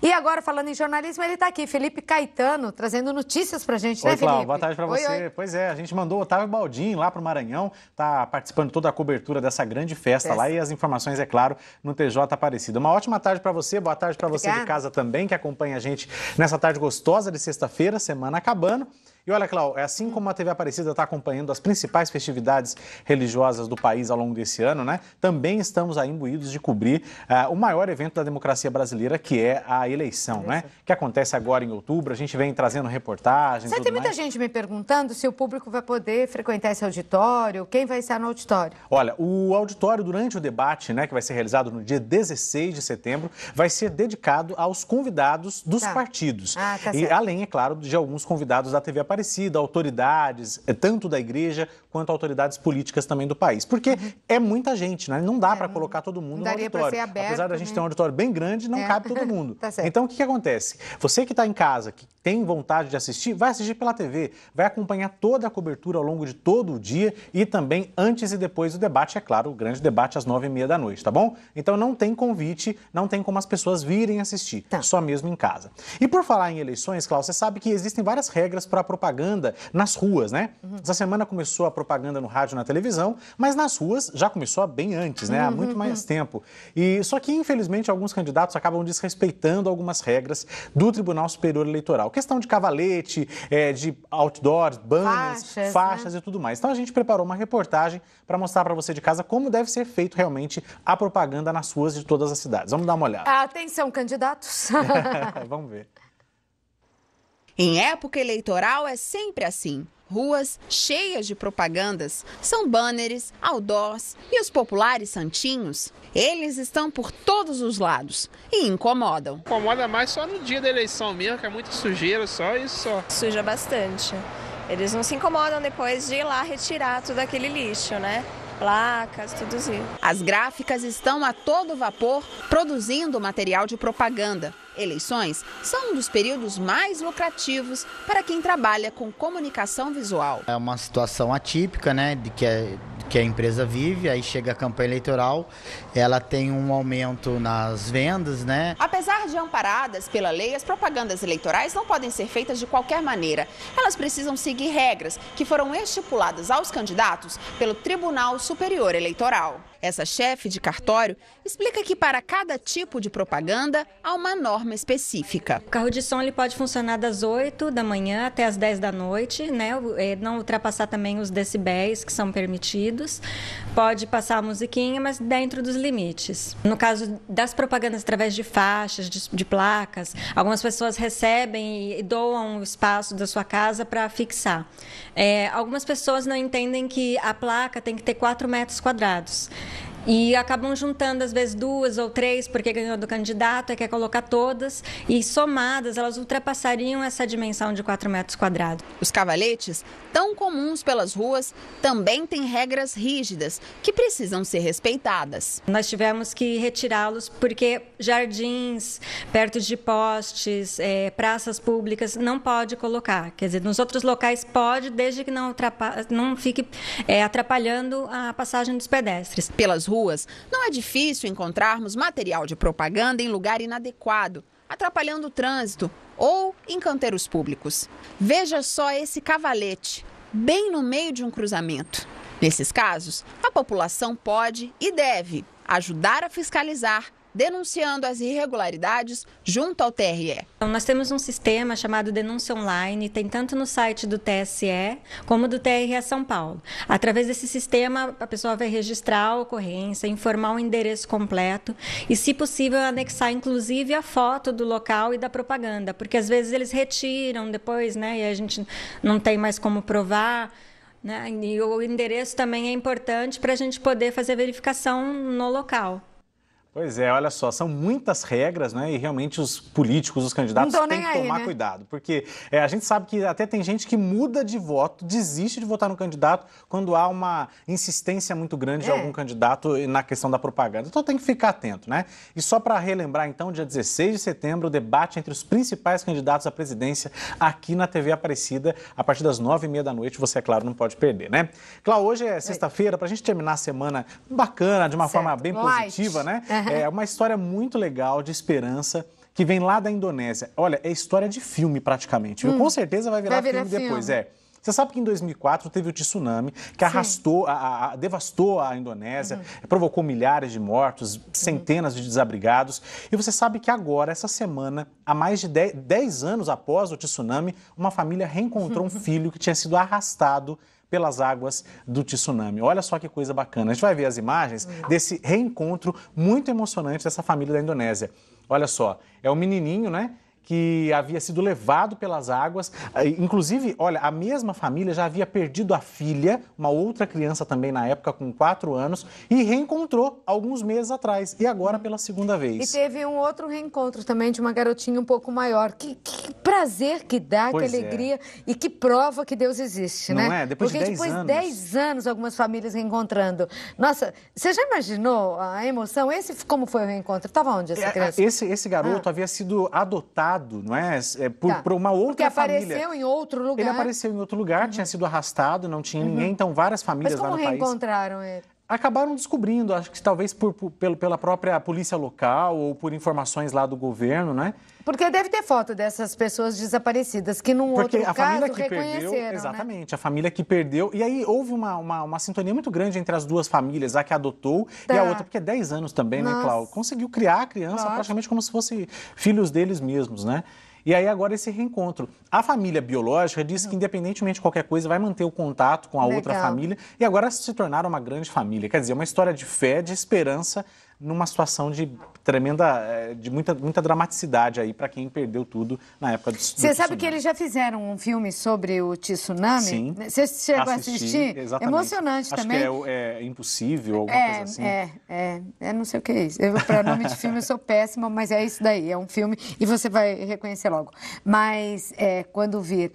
E agora, falando em jornalismo, ele está aqui, Felipe Caetano, trazendo notícias para a gente, né, Felipe? Cláudio, boa tarde para você. Oi. Pois é, a gente mandou o Otávio Baldin lá para o Maranhão, está participando de toda a cobertura dessa grande festa lá e as informações, é claro, no TJ Aparecida. Uma ótima tarde para você, boa tarde para você de casa também, que acompanha a gente nessa tarde gostosa de sexta-feira, semana acabando. E olha, Cláudio, assim como a TV Aparecida está acompanhando as principais festividades religiosas do país ao longo desse ano, né? Também estamos aí imbuídos de cobrir o maior evento da democracia brasileira, que é a eleição, né? Que acontece agora em outubro. A gente vem trazendo reportagens. Tem muita gente me perguntando se o público vai poder frequentar esse auditório, quem vai estar no auditório. Olha, o auditório durante o debate, né, que vai ser realizado no dia 16 de setembro, vai ser dedicado aos convidados dos partidos. E além, é claro, de alguns convidados da TV Aparecida, autoridades, tanto da igreja quanto autoridades políticas também do país. Porque é muita gente, né? Não dá para colocar todo mundo no auditório. Ser aberto, apesar da gente ter um auditório bem grande, não cabe todo mundo. Tá certo. Então, o que acontece? Você que está em casa, que tem vontade de assistir, vai assistir pela TV, vai acompanhar toda a cobertura ao longo de todo o dia e também antes e depois do debate, é claro, o grande debate às 9h30 da noite, tá bom? Então, não tem convite, não tem como as pessoas virem assistir, só mesmo em casa. E por falar em eleições, Cláudio, você sabe que existem várias regras para propaganda nas ruas, né? Essa semana começou a propaganda no rádio e na televisão, mas nas ruas já começou bem antes, né? Há muito mais tempo. E só que, infelizmente, alguns candidatos acabam desrespeitando algumas regras do Tribunal Superior Eleitoral. Questão de cavalete, de outdoors, banners, faixas e tudo mais. Então, a gente preparou uma reportagem para mostrar para você de casa como deve ser feito realmente a propaganda nas ruas de todas as cidades. Vamos dar uma olhada. Atenção, candidatos. Vamos ver. Em época eleitoral é sempre assim. Ruas cheias de propagandas, são banners, outdoors e os populares santinhos. Eles estão por todos os lados e incomodam. Incomoda mais só no dia da eleição mesmo, que é muita sujeira, só isso só. Suja bastante. Eles não se incomodam depois de ir lá retirar tudo aquele lixo, né? Placas, tudo isso. As gráficas estão a todo vapor produzindo material de propaganda. Eleições são um dos períodos mais lucrativos para quem trabalha com comunicação visual. É uma situação atípica, né, de que a empresa vive, aí chega a campanha eleitoral, ela tem um aumento nas vendas, né? Apesar de amparadas pela lei, as propagandas eleitorais não podem ser feitas de qualquer maneira. Elas precisam seguir regras que foram estipuladas aos candidatos pelo Tribunal Superior Eleitoral. Essa chefe de cartório explica que para cada tipo de propaganda há uma norma específica. O carro de som ele pode funcionar das 8 da manhã até as 10 da noite, né? Não ultrapassar também os decibéis que são permitidos. Pode passar a musiquinha, mas dentro dos limites. No caso das propagandas através de faixas, de placas, algumas pessoas recebem e doam o espaço da sua casa para fixar. Algumas pessoas não entendem que a placa tem que ter 4 metros quadrados. E acabam juntando, às vezes, 2 ou 3, porque ganhou do candidato, quer colocar todas, e somadas, elas ultrapassariam essa dimensão de 4 metros quadrados. Os cavaletes, tão comuns pelas ruas, também têm regras rígidas, que precisam ser respeitadas. Nós tivemos que retirá-los porque jardins, perto de postes, praças públicas, não pode colocar. Quer dizer, nos outros locais pode, desde que não fique atrapalhando a passagem dos pedestres. Pelas ruas, não é difícil encontrarmos material de propaganda em lugar inadequado, atrapalhando o trânsito ou em canteiros públicos. Veja só esse cavalete, bem no meio de um cruzamento. Nesses casos, a população pode e deve ajudar a fiscalizar, denunciando as irregularidades junto ao TRE. Então, nós temos um sistema chamado Denúncia Online, tem tanto no site do TSE como do TRE São Paulo. Através desse sistema, a pessoa vai registrar a ocorrência, informar o endereço completo e, se possível, anexar inclusive a foto do local e da propaganda, porque às vezes eles retiram depois, né, e a gente não tem mais como provar. Né? E o endereço também é importante para a gente poder fazer a verificação no local. Pois é, olha só, são muitas regras, né? E realmente os políticos, os candidatos têm que tomar cuidado. Porque a gente sabe que até tem gente que muda de voto, desiste de votar no candidato quando há uma insistência muito grande de algum candidato na questão da propaganda. Então tem que ficar atento, né? E só para relembrar, então, dia 16 de setembro, o debate entre os principais candidatos à presidência aqui na TV Aparecida, a partir das 9h30 da noite. Você, é claro, não pode perder, né? Cláudio, hoje é sexta-feira, para a gente terminar a semana bacana, de uma forma bem positiva, né? É uma história muito legal de esperança que vem lá da Indonésia. Olha, é história de filme praticamente, viu? Com certeza vai virar filme depois, Você sabe que em 2004 teve o tsunami que devastou a Indonésia, provocou milhares de mortos, centenas de desabrigados. E você sabe que agora, essa semana, há mais de 10 anos após o tsunami, uma família reencontrou um filho que tinha sido arrastado pelas águas do tsunami. Olha só que coisa bacana. A gente vai ver as imagens desse reencontro muito emocionante dessa família da Indonésia. Olha só, é um menininho, né? Que havia sido levado pelas águas. Inclusive, olha, a mesma família já havia perdido a filha, uma outra criança também na época, com 4 anos, e reencontrou alguns meses atrás, e agora pela segunda vez. E teve um outro reencontro também de uma garotinha um pouco maior. Que prazer que dá, que alegria, e que prova que Deus existe, né? Não é? Depois de 10 depois anos. de 10 anos, algumas famílias reencontrando. Nossa, você já imaginou a emoção? Como foi o reencontro? Estava onde essa criança? Esse garoto havia sido adotado, não é? Por uma outra família. Porque apareceu em outro lugar. Ele apareceu em outro lugar, tinha sido arrastado, não tinha ninguém, então várias famílias lá no país. Mas como reencontraram ele? Acabaram descobrindo, acho que talvez pela própria polícia local ou por informações lá do governo, né? Porque deve ter foto dessas pessoas desaparecidas que num outro caso reconheceram, exatamente, a família que perdeu. E aí houve uma sintonia muito grande entre as duas famílias, a que adotou e a outra, porque é 10 anos também, né, Cláudia? Conseguiu criar a criança praticamente como se fossem filhos deles mesmos, né? E aí agora esse reencontro. A família biológica disse que independentemente de qualquer coisa vai manter o contato com a outra família e agora se tornaram uma grande família. Quer dizer, uma história de fé, de esperança numa situação de muita dramaticidade aí para quem perdeu tudo na época do tsunami. Você sabe que eles já fizeram um filme sobre o tsunami? Sim. Você chegou a assistir? Exatamente. Emocionante Acho também. Que é Impossível, alguma coisa assim. Não sei o que é isso. Para nome de filme eu sou péssima, mas é isso daí. É um filme e você vai reconhecer logo. Mas quando vir...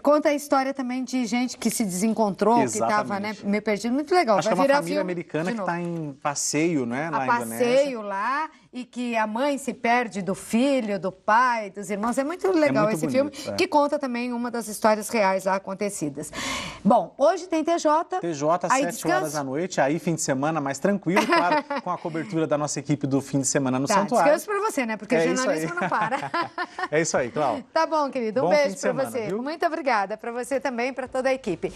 conta a história também de gente que se desencontrou, que estava meio perdido. Muito legal. Acho vai que é uma virar família americana que está em passeio, né, na Indonésia. Passeio lá, e que a mãe se perde do filho, do pai, dos irmãos. É muito legal esse filme, que conta também uma das histórias reais lá acontecidas. Bom, hoje tem TJ. TJ às 7 horas da noite, aí fim de semana mais tranquilo, claro, com a cobertura da nossa equipe do fim de semana no Santuário. Descanso pra você, né? Porque o jornalismo não para. É isso aí, Cláudia. Tá bom, querido. Um bom beijo pra semana, você. Viu? Muito obrigada. Pra você também, pra toda a equipe.